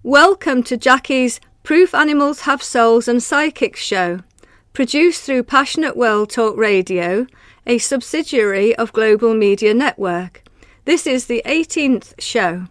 Welcome to Jackie's Proof Animals Have Souls and Psychics show, produced through Passionate World Talk Radio, a subsidiary of Global Media Network. This is the 18th show.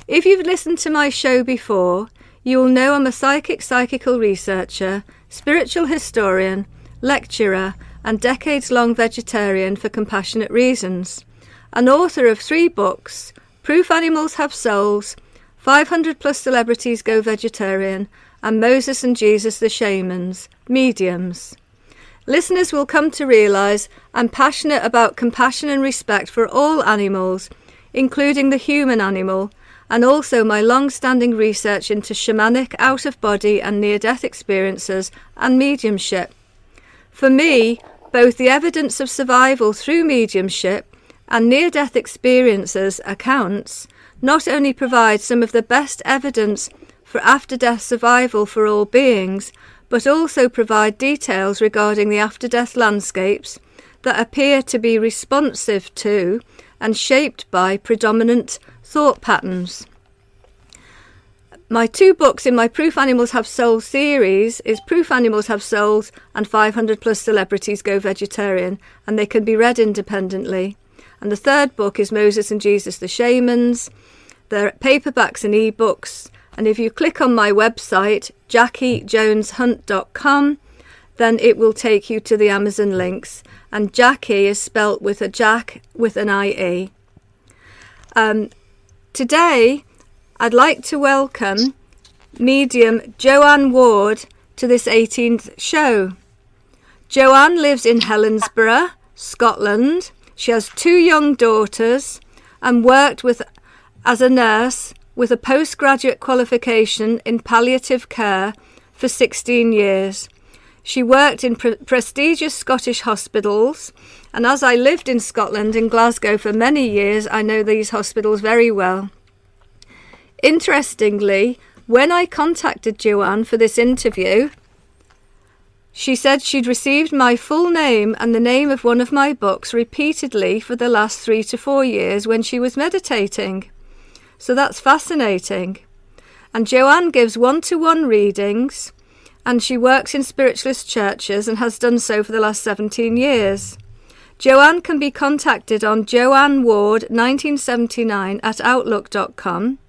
If you've listened to my show before, you will know I'm a psychical researcher, spiritual historian, lecturer, and decades-long vegetarian for compassionate reasons. An author of 3 books, Proof Animals Have Souls, 500 plus celebrities go vegetarian, and Moses and Jesus the Shamans, mediums. Listeners will come to realise I'm passionate about compassion and respect for all animals, including the human animal, and also my long-standing research into shamanic, out-of-body and near-death experiences and mediumship. For me, both the evidence of survival through mediumship and near-death experiences accounts not only provide some of the best evidence for after-death survival for all beings, but also provide details regarding the after-death landscapes that appear to be responsive to and shaped by predominant thought patterns. My 2 books in my Proof Animals Have Souls series is Proof Animals Have Souls and 500 plus celebrities go vegetarian, and they can be read independently. And the 3rd book is Moses and Jesus the Shamans. They're paperbacks and ebooks. And if you click on my website, JackieJonesHunt.com, then it will take you to the Amazon links. And Jackie is spelt with a Jack with an IE. Today, I'd like to welcome medium Joanne Ward to this 18th show. Joanne lives in Helensburgh, Scotland. She has 2 young daughters and worked as a nurse with a postgraduate qualification in palliative care for 16 years. She worked in prestigious Scottish hospitals, and as I lived in Scotland, in Glasgow, for many years, I know these hospitals very well. Interestingly, when I contacted Joanne for this interview, she said she'd received my full name and the name of one of my books repeatedly for the last 3 to 4 years when she was meditating. So that's fascinating. And Joanne gives 1-to-1 readings, and she works in Spiritualist Churches and has done so for the last 17 years. Joanne can be contacted on Joanne Ward 1979 at outlook.com,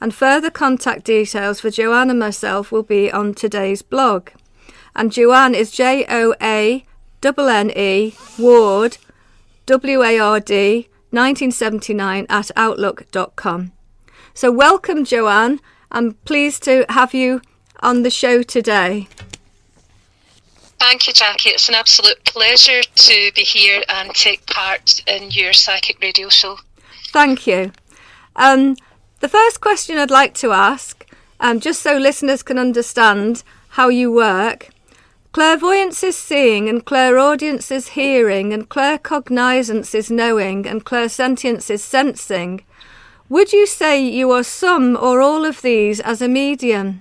and further contact details for Joanne and myself will be on today's blog. And Joanne is Joanne Ward, WARD 1979 at outlook.com. So welcome, Joanne. I'm pleased to have you on the show today. Thank you, Jackie. It's an absolute pleasure to be here and take part in your psychic radio show. Thank you. The first question I'd like to ask, just so listeners can understand how you work, clairvoyance is seeing and clairaudience is hearing and claircognizance is knowing and clairsentience is sensing. Would you say you are some or all of these as a medium?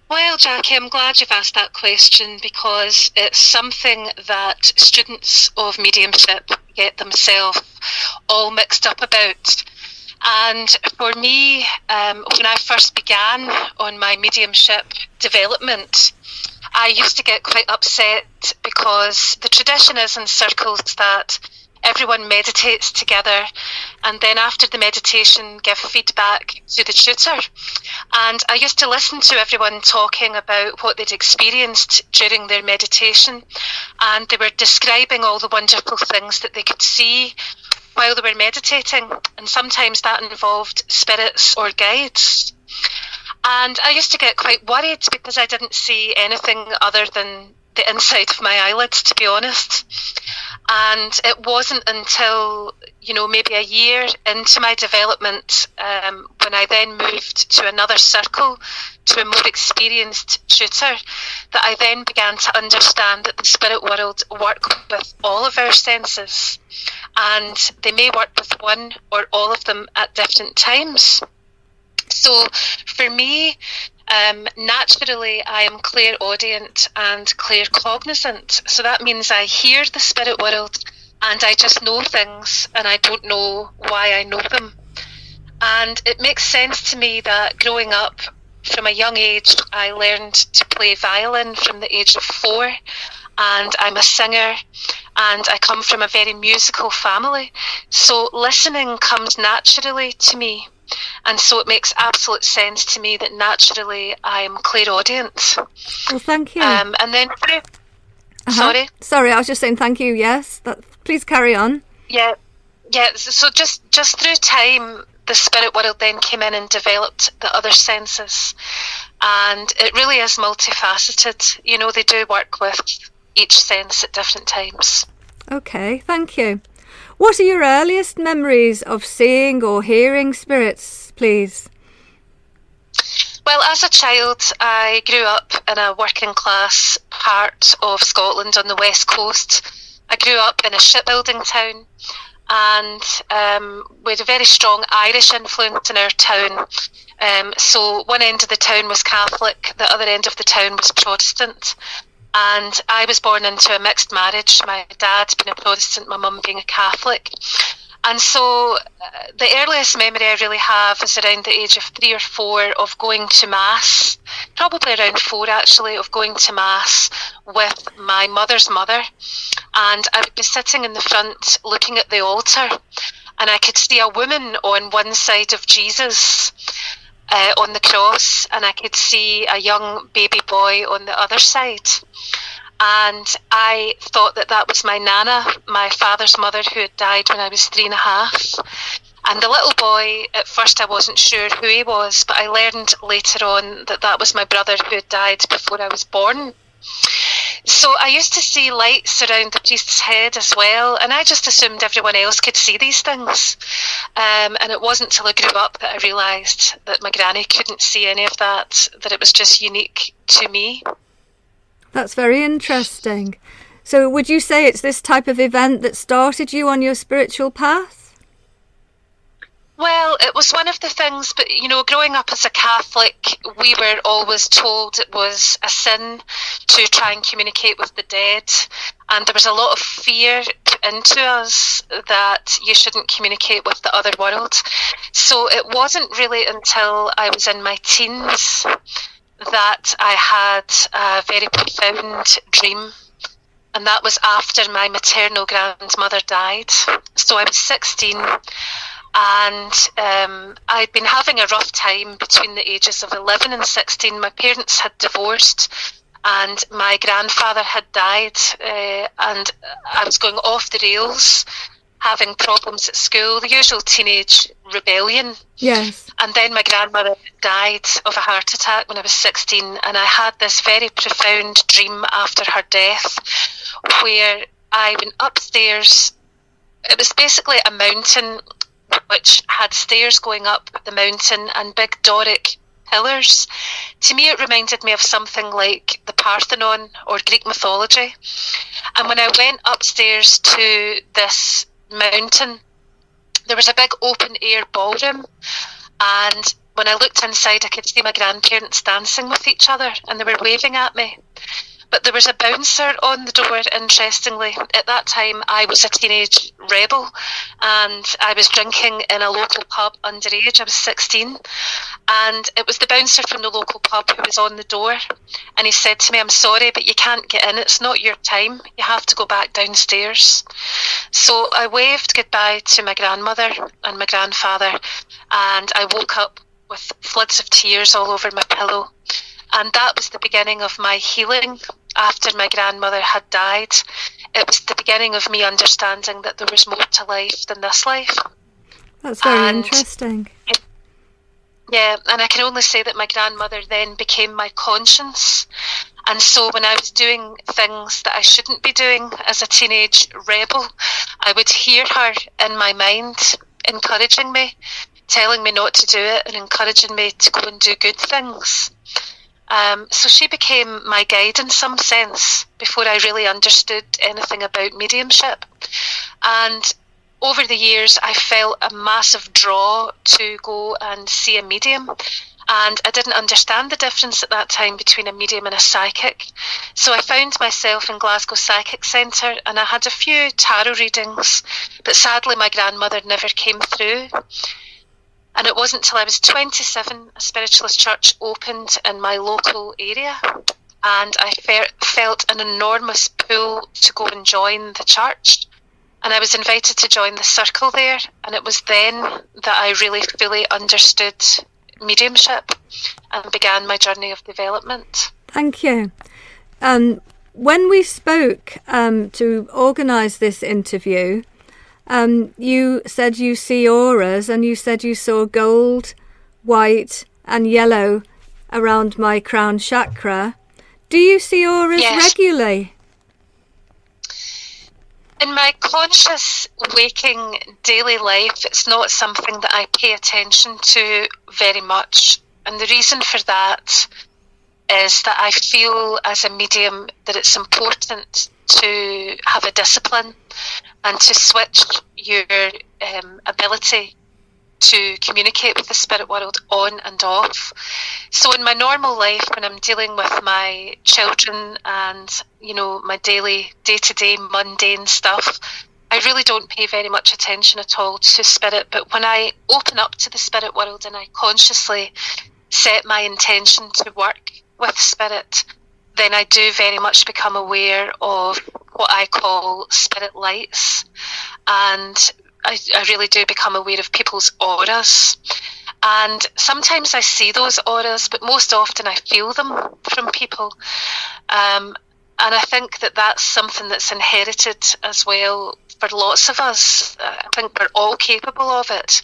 Well, Jackie, I'm glad you've asked that question because it's something that students of mediumship get themselves all mixed up about. And for me, when I first began on my mediumship development, I used to get quite upset because the tradition is in circles that everyone meditates together and then after the meditation give feedback to the tutor. And I used to listen to everyone talking about what they'd experienced during their meditation, and they were describing all the wonderful things that they could see while they were meditating, and sometimes that involved spirits or guides. And I used to get quite worried because I didn't see anything other than the inside of my eyelids, to be honest. And it wasn't until, maybe a year into my development, when I then moved to another circle, to a more experienced tutor, that I then began to understand that the spirit world work with all of our senses, and they may work with one or all of them at different times. So for me, naturally I am clairaudient and claircognizant. So that means I hear the spirit world and I just know things and I don't know why I know them. And it makes sense to me that growing up from a young age, I learned to play violin from the age of 4, and I'm a singer, and I come from a very musical family. So listening comes naturally to me. And so it makes absolute sense to me that naturally I'm clairaudient. Well, thank you. And then, Sorry, I was just saying thank you, yes. Please carry on. Yeah. So just through time, the spirit world then came in and developed the other senses. And it really is multifaceted. You know, they do work with each sense at different times. Okay, thank you. What are your earliest memories of seeing or hearing spirits, please? Well, as a child, I grew up in a working class part of Scotland on the west coast. I grew up in a shipbuilding town, and we had a very strong Irish influence in our town. So one end of the town was Catholic, the other end of the town was Protestant. And I was born into a mixed marriage, my dad being a Protestant, my mum being a Catholic. And so the earliest memory I really have is around the age of 3 or 4 of going to Mass, probably around 4 actually, of going to Mass with my mother's mother. And I would be sitting in the front looking at the altar, and I could see a woman on one side of Jesus on the cross, and I could see a young baby boy on the other side. And I thought that was my Nana, my father's mother, who had died when I was 3.5. And the little boy, at first I wasn't sure who he was, but I learned later on that was my brother who had died before I was born. So I used to see lights around the priest's head as well, and I just assumed everyone else could see these things. And it wasn't till I grew up that I realised that my granny couldn't see any of that it was just unique to me. That's very interesting. So would you say it's this type of event that started you on your spiritual path? Well, it was one of the things, but, you know, growing up as a Catholic, we were always told it was a sin to try and communicate with the dead. And there was a lot of fear put into us that you shouldn't communicate with the other world. So it wasn't really until I was in my teens that I had a very profound dream. And that was after my maternal grandmother died. So I was 16. And I'd been having a rough time between the ages of 11 and 16. My parents had divorced, and my grandfather had died, and I was going off the rails, having problems at school, the usual teenage rebellion. Yes. And then my grandmother died of a heart attack when I was 16, and I had this very profound dream after her death, where I went upstairs. It was basically a mountain which had stairs going up the mountain and big Doric pillars. To me, it reminded me of something like the Parthenon or Greek mythology. And when I went upstairs to this mountain, there was a big open air ballroom. And when I looked inside, I could see my grandparents dancing with each other, and they were waving at me. But there was a bouncer on the door, interestingly. At that time, I was a teenage rebel, and I was drinking in a local pub underage. I was 16. And it was the bouncer from the local pub who was on the door. And he said to me, "I'm sorry, but you can't get in. It's not your time. You have to go back downstairs." So I waved goodbye to my grandmother and my grandfather, and I woke up with floods of tears all over my pillow. And that was the beginning of my healing after my grandmother had died. It was the beginning of me understanding that there was more to life than this life. That's very interesting. Yeah, and I can only say that my grandmother then became my conscience. And so when I was doing things that I shouldn't be doing as a teenage rebel, I would hear her in my mind encouraging me, telling me not to do it and encouraging me to go and do good things. So she became my guide in some sense before I really understood anything about mediumship. And over the years, I felt a massive draw to go and see a medium. And I didn't understand the difference at that time between a medium and a psychic. So I found myself in Glasgow Psychic Centre, and I had a few tarot readings, but sadly my grandmother never came through. And it wasn't until I was 27 a Spiritualist church opened in my local area, and I felt an enormous pull to go and join the church. And I was invited to join the circle there, and it was then that I really fully understood mediumship and began my journey of development. Thank you. When we spoke to organise this interview, you said you see auras, and you said you saw gold, white and yellow around my crown chakra. Do you see auras regularly? In my conscious waking daily life, it's not something that I pay attention to very much. And the reason for that is that I feel as a medium that it's important to have a discipline and to switch your ability to communicate with the spirit world on and off. So in my normal life, when I'm dealing with my children and, my daily, day-to-day mundane stuff, I really don't pay very much attention at all to spirit. But when I open up to the spirit world and I consciously set my intention to work with spirit, then I do very much become aware of what I call spirit lights. And I really do become aware of people's auras. And sometimes I see those auras, but most often I feel them from people. And I think that that's something that's inherited as well for lots of us. I think we're all capable of it.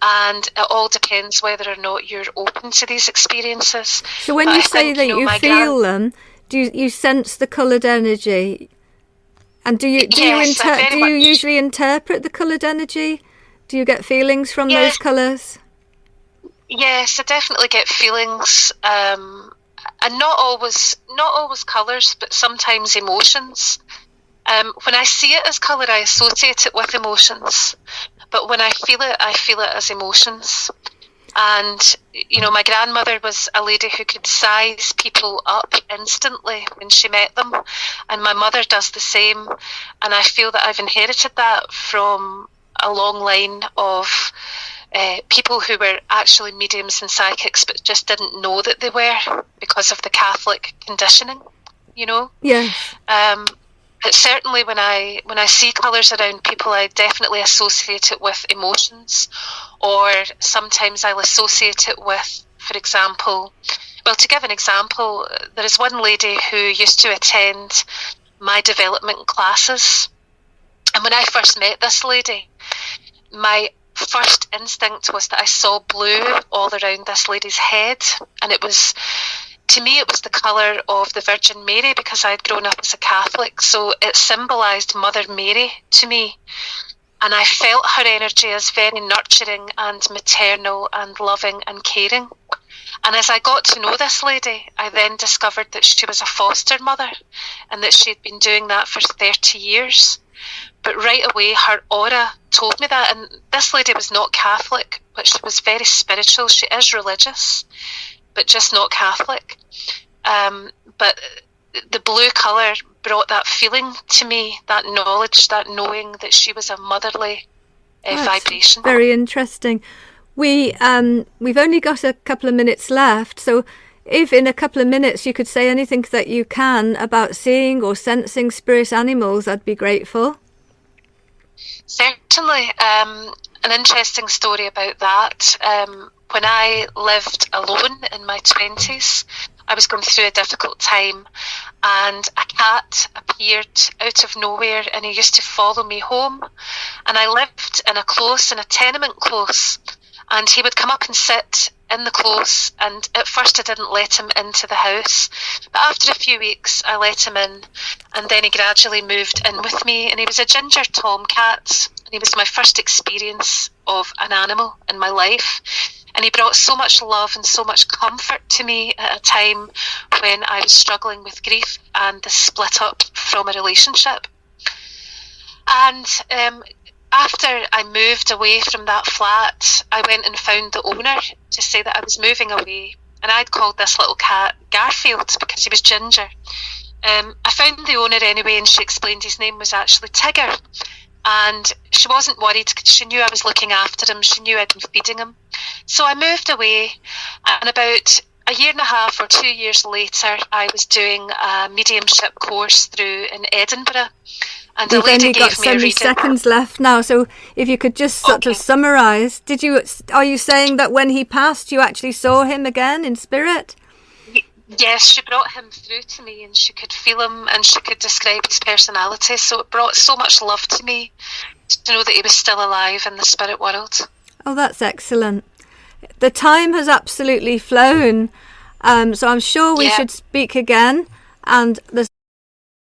And it all depends whether or not you're open to these experiences. So when you say that you feel them, do you sense the coloured energy? And do you usually interpret the coloured energy? Do you get feelings from those colours? Yes, I definitely get feelings, and not always colours, but sometimes emotions. When I see it as colour, I associate it with emotions, but when I feel it as emotions. And my grandmother was a lady who could size people up instantly when she met them, and my mother does the same. And I feel that I've inherited that from a long line of people who were actually mediums and psychics, but just didn't know that they were because of the Catholic conditioning. Yeah. But certainly when I see colours around people, I definitely associate it with emotions, or sometimes I'll associate it with, for example, to give an example, there is one lady who used to attend my development classes. And when I first met this lady, my first instinct was that I saw blue all around this lady's head. And to me, it was the colour of the Virgin Mary, because I'd grown up as a Catholic. So it symbolised Mother Mary to me. And I felt her energy as very nurturing and maternal and loving and caring. And as I got to know this lady, I then discovered that she was a foster mother and that she had been doing that for 30 years. But right away, her aura told me that. And this lady was not Catholic, but she was very spiritual. She is religious, but just not Catholic. But the blue colour brought that feeling to me, that knowledge, that knowing that she was a motherly vibration. Very interesting. We've only got a couple of minutes left, so if in a couple of minutes you could say anything that you can about seeing or sensing spirit animals, I'd be grateful. Certainly. An interesting story about that. When I lived alone in my 20s, I was going through a difficult time, and a cat appeared out of nowhere, and he used to follow me home. And I lived in a tenement close, and he would come up and sit in the close, and at first I didn't let him into the house, but after a few weeks I let him in, and then he gradually moved in with me. And he was a ginger tomcat, and he was my first experience of an animal in my life. And he brought so much love and so much comfort to me at a time when I was struggling with grief and the split up from a relationship. And after I moved away from that flat, I went and found the owner to say that I was moving away. And I'd called this little cat Garfield because he was ginger. I found the owner anyway, and she explained his name was actually Tigger. And she wasn't worried because she knew I was looking after him. She knew I'd been feeding him. So I moved away, and about a year and a half or 2 years later, I was doing a mediumship course through in Edinburgh. And We've only got so many seconds left now, so if you could just sort of summarise. Are you saying that when he passed, you actually saw him again in spirit? Yes, she brought him through to me, and she could feel him, and she could describe his personality. So it brought so much love to me to know that he was still alive in the spirit world. Oh, that's excellent. The time has absolutely flown, so I'm sure we should speak again. And there's